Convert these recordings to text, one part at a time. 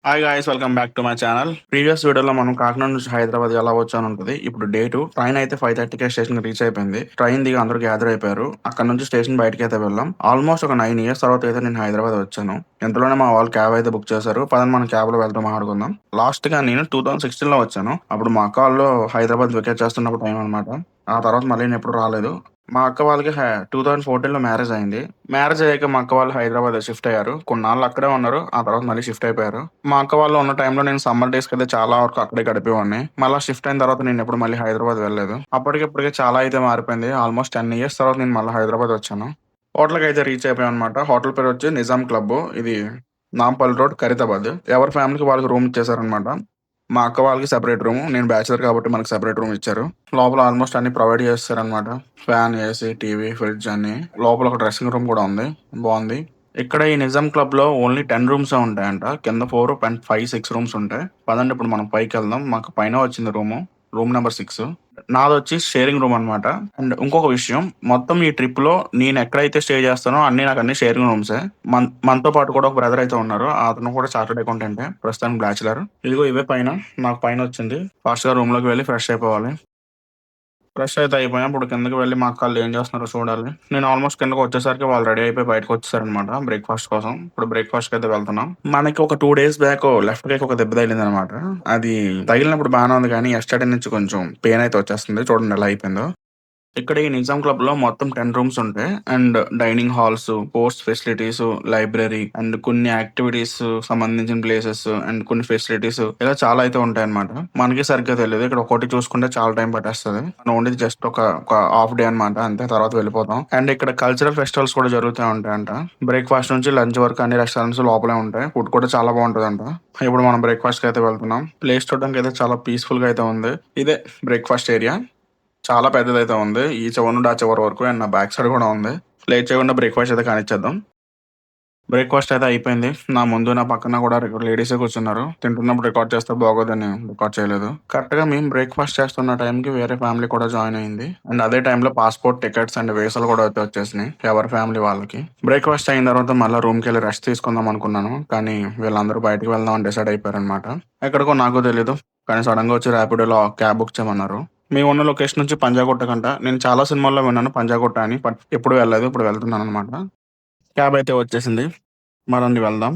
Hi guys, welcome back to my channel. Previous వీడియోలో మనం కాకినాడ నుంచి హైదరాబాద్ ఎలా వచ్చాను ఉంటుంది. ఇప్పుడు డే 2 ట్రైన్ అయితే 5:30కే స్టేషన్ రీచ్ అయిపోయింది. ట్రైన్ దిగి అందరూ గ్యాదర్ అయిపోయారు. అక్కడ నుంచి స్టేషన్ బయటకి అయితే వెళ్ళాం. ఆల్మోస్ట్ ఒక 9 ఇయర్స్ తర్వాత అయితే నేను హైదరాబాద్ వచ్చాను. ఇంతలోనే మా వాళ్ళు క్యాబ్ అయితే బుక్ చేశారు. పదండి మనం క్యాబ్ లో వెళ్తూ మాట్లాడుకుందాం. లాస్ట్ గా నేను 2016లో వచ్చాను. అప్పుడు మా అక్క వాళ్ళు హైదరాబాద్ వెకేట్ చేస్తున్నప్పుడు టైం అనమాట. ఆ తర్వాత మళ్ళీ నేను ఎప్పుడు రాలేదు. మా అక్క వాళ్ళకి 2014లో మ్యారేజ్ అయింది. మ్యారేజ్ అయ్యాక మా అక్క వాళ్ళు హైదరాబాద్ షిఫ్ట్ అయ్యారు. కొన్నాళ్ళు అక్కడే ఉన్నారు. ఆ తర్వాత మళ్ళీ షిఫ్ట్ అయిపోయారు. మా అక్క వాళ్ళు ఉన్న టైంలో నేను సమ్మర్ డేస్ అయితే చాలా వరకు అక్కడే గడిపేవాడిని. మళ్ళీ షిఫ్ట్ అయిన తర్వాత నేను ఎప్పుడు మళ్ళీ హైదరాబాద్ వెళ్ళలేదు. అప్పటికిప్పటికే చాలా అయితే మారిపోయింది. ఆల్మోస్ట్ 10 ఇయర్స్ తర్వాత నేను మళ్ళీ హైదరాబాద్ వచ్చాను. హోటల్కి అయితే రీచ్ అయిపోయాం అనమాట. హోటల్ పేరు వచ్చి నిజాం క్లబ్. ఇది నాంపల్లి రోడ్, ఖైరతాబాద్. ఎవరి ఫ్యామిలీకి వాళ్ళకి రూమ్ ఇచ్చేసారనమాట. మా అక్క వాళ్ళకి సెపరేట్ రూమ్, నేను బ్యాచిలర్ కాబట్టి మనకి సెపరేట్ రూమ్ ఇచ్చారు. లోపల ఆల్మోస్ట్ అన్ని ప్రొవైడ్ చేస్తారనమాట. ఫ్యాన్, ఏసీ, టీవీ, ఫ్రిడ్జ్ అన్ని. లోపల ఒక డ్రెస్సింగ్ రూమ్ కూడా ఉంది. బాగుంది. ఇక్కడ ఈ నిజాం క్లబ్ లో ఓన్లీ 10 రూమ్స్ ఉంటాయంట. కింద 4 అండ్ 5, 6 రూమ్స్ ఉంటాయి. పదండి ఇప్పుడు మనం పైకి వెళ్దాం. మాకు పైన వచ్చింది రూమ్ నెంబర్ 6. నాది వచ్చి షేరింగ్ రూమ్ అనమాట. అండ్ ఇంకొక విషయం, మొత్తం ఈ ట్రిప్ లో నేను ఎక్కడైతే స్టే చేస్తానో నాకు అన్ని షేరింగ్ రూమ్సే. మనతో పాటు కూడా ఒక బ్రదర్ అయితే ఉన్నారు. అతను కూడా చార్టెడ్ అకౌంటెంట్, ప్రస్తుతానికి బ్యాచులర్. ఇదిగో ఇవే పైన. నాకు పైన వచ్చింది. ఫాస్ట్ గా రూమ్ లోకి వెళ్ళి ఫ్రెష్ అయిపోవాలి. ఫ్రెష్ అయితే అయిపోయాం. ఇప్పుడు కిందకి వెళ్ళి మా అక్కలు ఏం చేస్తున్నారో చూడాలి. నేను ఆల్మోస్ట్ కిందకి వచ్చేసరికి వాళ్ళు రెడీ అయిపోయి బయటకు వచ్చేసారనమాట బ్రేక్ఫాస్ట్ కోసం. ఇప్పుడు బ్రేక్ఫాస్ట్ అయితే వెళ్తున్నాం. మనకి ఒక 2 days బ్యాక్ లెఫ్ట్ కైకి ఒక దెబ్బ తగిలింది అనమాట. అది తగిలినప్పుడు బాగానే ఉంది, కానీ ఎస్టర్డే నుంచి కొంచెం పెయిన్ అయితే వచ్చేస్తుంది. చూడండి ఎలా అయిపోయిందో. ఇక్కడ ఈ నిజాం క్లబ్ లో మొత్తం 10 రూమ్స్ ఉంటాయి. And dining halls, post facilities, library and కొన్ని యాక్టివిటీస్ సంబంధించిన ప్లేసెస్ అండ్ కొన్ని ఫెసిలిటీస్ ఇలా చాలా అయితే ఉంటాయి అనమాట. మనకి సరిగ్గా తెలియదు. ఇక్కడ ఒకటి చూసుకుంటే చాలా టైం పట్టేస్తుంది. మనం ఉండేది జస్ట్ ఒక హాఫ్ డే అనమాట. అంతే, తర్వాత వెళ్ళిపోతాం. అండ్ ఇక్కడ కల్చరల్ ఫెస్టివల్స్ కూడా జరుగుతూ ఉంటాయంట. బ్రేక్ఫాస్ట్ నుంచి లంచ్ వరకు అన్ని రెస్టారెంట్స్ లోపలే ఉంటాయి. ఫుడ్ కూడా చాలా బాగుంటుంది అంట. ఇప్పుడు మనం బ్రేక్ఫాస్ట్ కి అయితే వెళ్తున్నాం. ప్లేస్ చూడడానికి అయితే చాలా పీస్ఫుల్ గా అయితే ఉంది. ఇదే బ్రేక్ఫాస్ట్ ఏరియా. చాలా పెద్దదైతే ఉంది. ఈ చివరి నుండి ఆ చివరి వరకు. అండ్ నా బ్యాక్ సైడ్ కూడా ఉంది. లేట్ చేయకుండా బ్రేక్ఫాస్ట్ అయితే కానిచ్చేద్దాం. బ్రేక్ఫాస్ట్ అయితే అయిపోయింది. నా ముందు నా పక్కన కూడా లేడీసే కూర్చున్నారు. తింటున్నప్పుడు రికార్డ్ చేస్తే బాగోదని రికార్డ్ చేయలేదు. కరెక్ట్ గా మేము బ్రేక్ఫాస్ట్ చేస్తున్న టైంకి వేరే ఫ్యామిలీ కూడా జాయిన్ అయింది. అండ్ అదే టైంలో పాస్పోర్ట్, టికెట్స్ అండ్ వీసాలు కూడా అయితే వచ్చేసినాయి ఎవరి ఫ్యామిలీ వాళ్ళకి. బ్రేక్ఫాస్ట్ అయిన తర్వాత మళ్ళీ రూమ్ కి వెళ్ళి రెస్ట్ తీసుకుందాం అనుకున్నాను. కానీ వీళ్ళందరూ బయటకు వెళ్దాం అని డిసైడ్ అయిపోయారు అనమాట. ఎక్కడికో నాకు తెలియదు, కానీ సడన్ గా వచ్చి ర్యాపిడోలో క్యాబ్ బుక్ చేయమన్నారు. మేము ఉన్న లొకేషన్ నుంచి పంజాగుట్ట కంట. నేను చాలా సినిమాల్లో విన్నాను పంజాగుట్ట అని, బట్ ఎప్పుడు వెళ్ళలేదు. ఇప్పుడు వెళ్తున్నాను అనమాట. క్యాబ్ అయితే వచ్చేసింది. మరండి వెళ్దాం.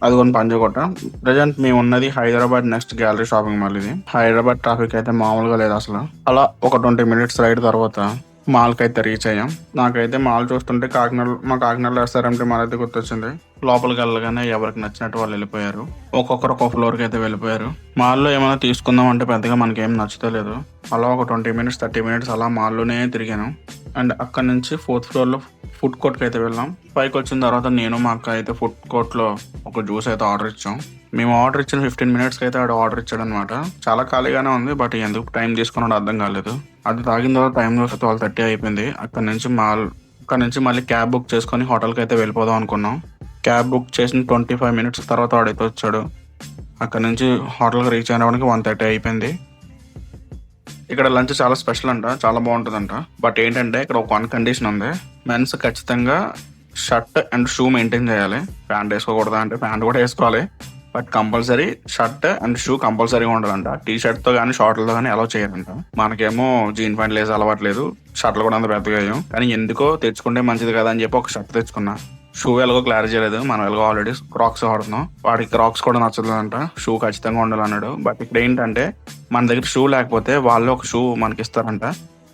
అదిగోని పంజాగుట్ట. ప్రజెంట్ మేము ఉన్నది Hyderabad next gallery shopping mall. ఇది హైదరాబాద్ ట్రాఫిక్ అయితే మామూలుగా లేదు అసలు. అలా ఒక 20 minutes రైడ్ తర్వాత మాల్కి అయితే రీచ్ అయ్యాం. నాకైతే మాల్ చూస్తుంటే కాకినాడలో ఎస్ఆర్ఎంటీ మాల్ అయితే గుర్తొచ్చింది. లోపలికి వెళ్ళగానే ఎవరికి నచ్చినట్టు వాళ్ళు వెళ్ళిపోయారు. ఒక్కొక్కరు ఒక్కొక్క ఫ్లోర్కి అయితే వెళ్ళిపోయారు. మాల్లో ఏమైనా తీసుకుందాం అంటే పెద్దగా మనకేం నచ్చుతలేదు. అలా ఒక 20 minutes 30 minutes అలా మాల్లోనే తిరిగాను. అండ్ అక్కడ నుంచి 4th floor లో ఫుడ్ కోర్ట్కి అయితే వెళ్ళాం. పైకి వచ్చిన తర్వాత నేను మా అక్క అయితే ఫుడ్ కోర్ట్లో ఒక జ్యూస్ అయితే ఆర్డర్ ఇచ్చాం. మేము ఆర్డర్ ఇచ్చిన 15 minutes అయితే ఆడు ఆర్డర్ ఇచ్చాడు అనమాట. చాలా ఖాళీగానే ఉంది, బట్ ఎందుకు టైం తీసుకున్నాడో అర్థం కాలేదు. అది తాగిన తర్వాత టైం చూస్తే 12:30 అయిపోయింది. అక్కడ నుంచి మళ్ళీ క్యాబ్ బుక్ చేసుకొని హోటల్కి అయితే వెళ్ళిపోదాం అనుకున్నాం. క్యాబ్ బుక్ చేసిన 25 minutes తర్వాత వాడైతే వచ్చాడు. అక్కడ నుంచి హోటల్కి రీచ్ అయినప్పటికి 1:30 అయిపోయింది. ఇక్కడ లంచ్ చాలా స్పెషల్ అంట, చాలా బాగుంటుందంట. బట్ ఏంటంటే ఇక్కడ ఒక 1 కండిషన్ ఉంది. మెన్స్ ఖచ్చితంగా షర్ట్ అండ్ షూ మెయింటైన్ చేయాలి. ప్యాంట్ వేసుకోకూడదా అంటే ప్యాంట్ కూడా వేసుకోవాలి. But compulsory shirt and shoe కంపల్సరీగా ఉండాలంట. టీ షర్ట్ తో కానీ షార్ట్లతో కానీ అలౌ చేయాలంట. మనకేమో జీన్ ప్యాంట్ వేసి అలవాట్లేదు, షర్ట్లు కూడా అంత పెద్దగా అయ్యాం. కానీ ఎందుకో తెచ్చుకుంటే మంచిది కదా అని చెప్పి ఒక షర్ట్ తెచ్చుకున్నా. షూ ఎలాగో క్లారిటీ చేయలేదు. మనం ఎలాగో ఆల్రెడీ క్రాక్స్ వాడుతున్నాం. వాడికి క్రాక్స్ కూడా నచ్చలేదంట. షూ ఖచ్చితంగా ఉండాలన్నాడు. బట్ ఇక్కడ ఏంటంటే మన దగ్గర షూ లేకపోతే వాళ్ళు ఒక షూ మనకి ఇస్తారంట.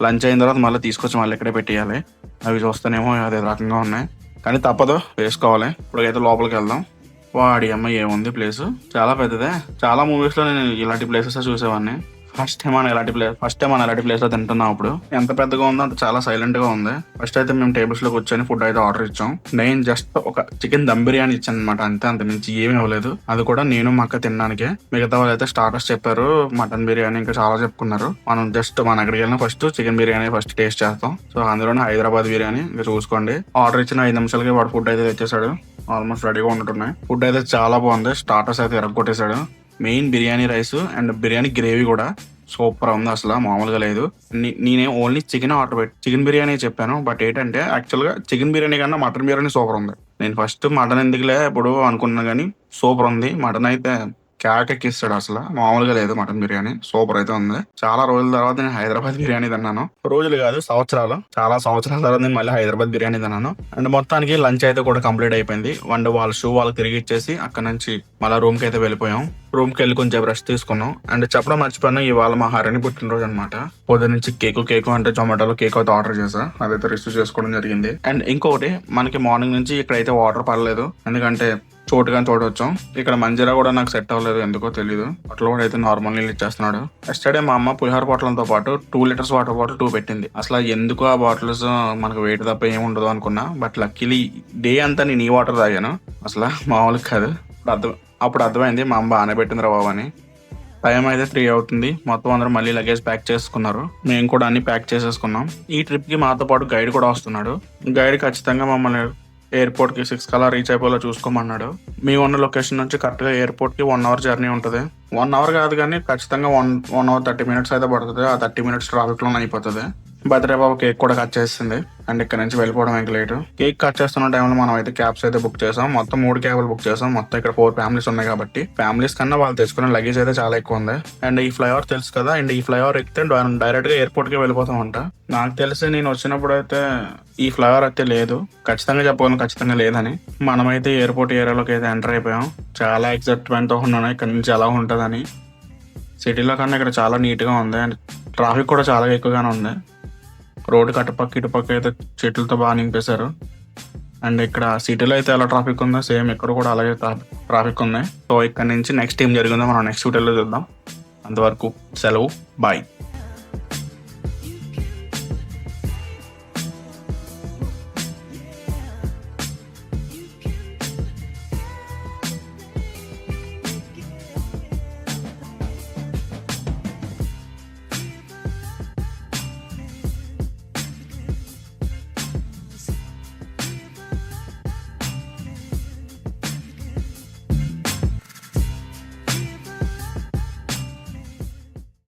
లంచ్ అయిన తర్వాత మళ్ళీ తీసుకొచ్చి మళ్ళీ ఇక్కడే పెట్టేయాలి. అవి చూస్తేనేమో అదే రకంగా ఉన్నాయి, కానీ తప్పదు, వేసుకోవాలి. ఇప్పుడైతే లోపలికి వెళ్దాం. వాడి అమ్మ ఏముంది ప్లేస్, చాలా పెద్దదే. చాలా మూవీస్ లో నేను ఇలాంటి ప్లేసెస్ చూసేవాడిని. ఫస్ట్ టైం మనం ఇలాంటి ప్లేస్ లో తింటున్నాం. అప్పుడు ఎంత పెద్దగా ఉందో అంత చాలా సైలెంట్ గా ఉంది. ఫస్ట్ అయితే మేము టేబుల్స్ లో కూర్చొని ఫుడ్ అయితే ఆర్డర్ ఇచ్చాం. నేను జస్ట్ ఒక చికెన్ దమ్ బిర్యానీ ఇచ్చాను అనమాట, అంత మించి ఏమీ అవ్వలేదు. అది కూడా నేను మా అక్క తినడానికి. మిగతా వాళ్ళు అయితే స్టార్టర్స్ చెప్పారు, మటన్ బిర్యానీ ఇంకా చాలా చెప్పుకున్నారు. మనం జస్ట్ మన ఎక్కడికి వెళ్ళినా first chicken biryani first taste చేస్తాం. సో అందులోనే హైదరాబాద్ బిర్యానీ ఇంకా చూసుకోండి. ఆర్డర్ ఇచ్చిన 5 నిమిషాలకి వాడు ఫుడ్ అయితే తెచ్చేసాడు. ఆల్మోస్ట్ రెడీగా ఉంటున్నాయి. ఫుడ్ అయితే చాలా బాగుంది. స్టార్టర్స్ అయితే ఎరగొట్టేశాడు. Main biryani rice and biryani gravy కూడా సూపర్ ఉంది, అసలు మామూలుగా లేదు. నేనే ఓన్లీ చికెన్ బిర్యానీ చెప్పాను. బట్ ఏంటంటే యాక్చువల్ గా చికెన్ బిర్యానీ కన్నా మటన్ బిర్యానీ సూపర్ ఉంది. నేను ఫస్ట్ మటన్ ఎందుకులే ఇప్పుడు అనుకున్నా గానీ సూపర్ ఉంది. మటన్ అయితే కేకెక్కిస్తాడు, అసలు మామూలుగా లేదు. మటన్ బిర్యానీ సూపర్ అయితే ఉంది. చాలా రోజుల తర్వాత నేను హైదరాబాద్ బిర్యానీ తిన్నాను. రోజులు కాదు, చాలా సంవత్సరాల తర్వాత నేను మళ్ళీ హైదరాబాద్ బిర్యానీ తిన్నాను. అండ్ మొత్తానికి లంచ్ అయితే కూడా కంప్లీట్ అయిపోయింది. వాళ్ళ షూ వాళ్ళకి తిరిగి ఇచ్చేసి అక్కడ నుంచి మళ్ళీ రూమ్ కి అయితే వెళ్ళిపోయాం. రూమ్ కి వెళ్ళి కొంచెం రెస్ట్ తీసుకున్నాం. అండ్ చెప్పడం మర్చిపోయాను, ఇవాళ మా హరిని పుట్టినరోజు అనమాట. పొద్దున్న నుంచి కేకు అంటే జొమాటోలో కేక్ అయితే ఆర్డర్ చేసా. అదైతే రిసీవ్ చేసుకోవడం జరిగింది. అండ్ ఇంకొకటి, మనకి మార్నింగ్ నుంచి ఇక్కడైతే వాటర్ పడలేదు, ఎందుకంటే చూడవచ్చాం. ఇక్కడ మంజీరా కూడా నాకు సెట్ అవ్వలేదు, ఎందుకో తెలీదు. అట్లా కూడా అయితే నార్మల్ నీళ్ళు ఇచ్చేస్తున్నాడు. ఎస్టర్డే మా అమ్మ పులిహోర బాటిల్తో పాటు 2 లీటర్స్ వాటర్ బాటిల్ 2 పెట్టింది. అసలు ఎందుకు ఆ బాటిల్స్ మనకు వెయిట్ తప్ప ఏమి ఉండదు అనుకున్నా. బట్ లక్కీలీ డే అంతా నేను ఈ వాటర్ తాగాను, అసలు మామూలుగా కాదు. అప్పుడు అర్థమైంది మా అమ్మ బాగానే పెట్టింది రా బాబు అని. టైం అయితే 3 అవుతుంది. మొత్తం అందరూ మళ్ళీ లగేజ్ ప్యాక్ చేసుకున్నారు. మేము కూడా అన్ని ప్యాక్ చేసేసుకున్నాం. ఈ ట్రిప్ కి మాతో పాటు గైడ్ కూడా వస్తున్నాడు. గైడ్ ఖచ్చితంగా మమ్మల్ని ఎయిర్పోర్ట్ కి 6 కల్లా రీచ్ అయిపోయేలా చూసుకోమన్నాడు. మీ ఉన్న లొకేషన్ నుంచి కరెక్ట్ గా ఎయిర్పోర్ట్ కి 1 అవర్ జర్నీ ఉంటుంది. 1 అవర్ కాదు కానీ ఖచ్చితంగా 1 అవర్ 30 మినిట్స్ అయితే పడుతుంది. ఆ 30 మినిట్స్ ట్రాఫిక్ లోనే అయిపోతుంది. బర్త్డే బాబు కేక్ కూడా కట్ చేసింది. అండ్ ఇక్కడ నుంచి వెళ్ళిపోవడం ఇంకా లేటు. కేక్ కట్ చేస్తున్న టైంలో మనం అయితే క్యాబ్స్ అయితే బుక్ చేసాం. మొత్తం 3 క్యాబ్లు బుక్ చేసాం. మొత్తం ఇక్కడ 4 ఫ్యామిలీస్ ఉన్నాయి కాబట్టి ఫ్యామిలీస్ కన్నా వాళ్ళు తెచ్చుకున్న లగేజ్ అయితే చాలా ఎక్కువ ఉంది. అండ్ ఈ ఫ్లైఓవర్ తెలుసు కదా, అండ్ ఈ ఫ్లైఓవర్ ఎక్కితే డైరెక్ట్ గా ఎయిర్పోర్ట్ కి వెళ్ళిపోతాం అంట. నాకు తెలిసి నేను వచ్చినప్పుడు అయితే ఈ ఫ్లైఓవర్ అయితే లేదు, ఖచ్చితంగా లేదని. మనమైతే ఎయిర్పోర్ట్ ఏరియాలోకి అయితే ఎంటర్ అయిపోయాం. చాలా ఎక్సైట్మెంట్ తో ఉన్నాను ఇక్కడ నుంచి ఎలా ఉంటుందని. సిటీలో కన్నా ఇక్కడ చాలా నీట్ గా ఉంది. అండ్ ట్రాఫిక్ కూడా చాలా ఎక్కువగానే ఉంది. రోడ్డు ఇటుపక్క అయితే చెట్లతో బాగా నింపేశారు. అండ్ ఇక్కడ సిటీలో అయితే ఎలా ట్రాఫిక్ ఉందో సేమ్ ఇక్కడ కూడా అలాగే ట్రాఫిక్ ఉంది. సో ఇక్కడ నుంచి నెక్స్ట్ ఏం జరిగిందో మనం నెక్స్ట్ వీడియోలో చూద్దాం. అంతవరకు సెలవు, బాయ్.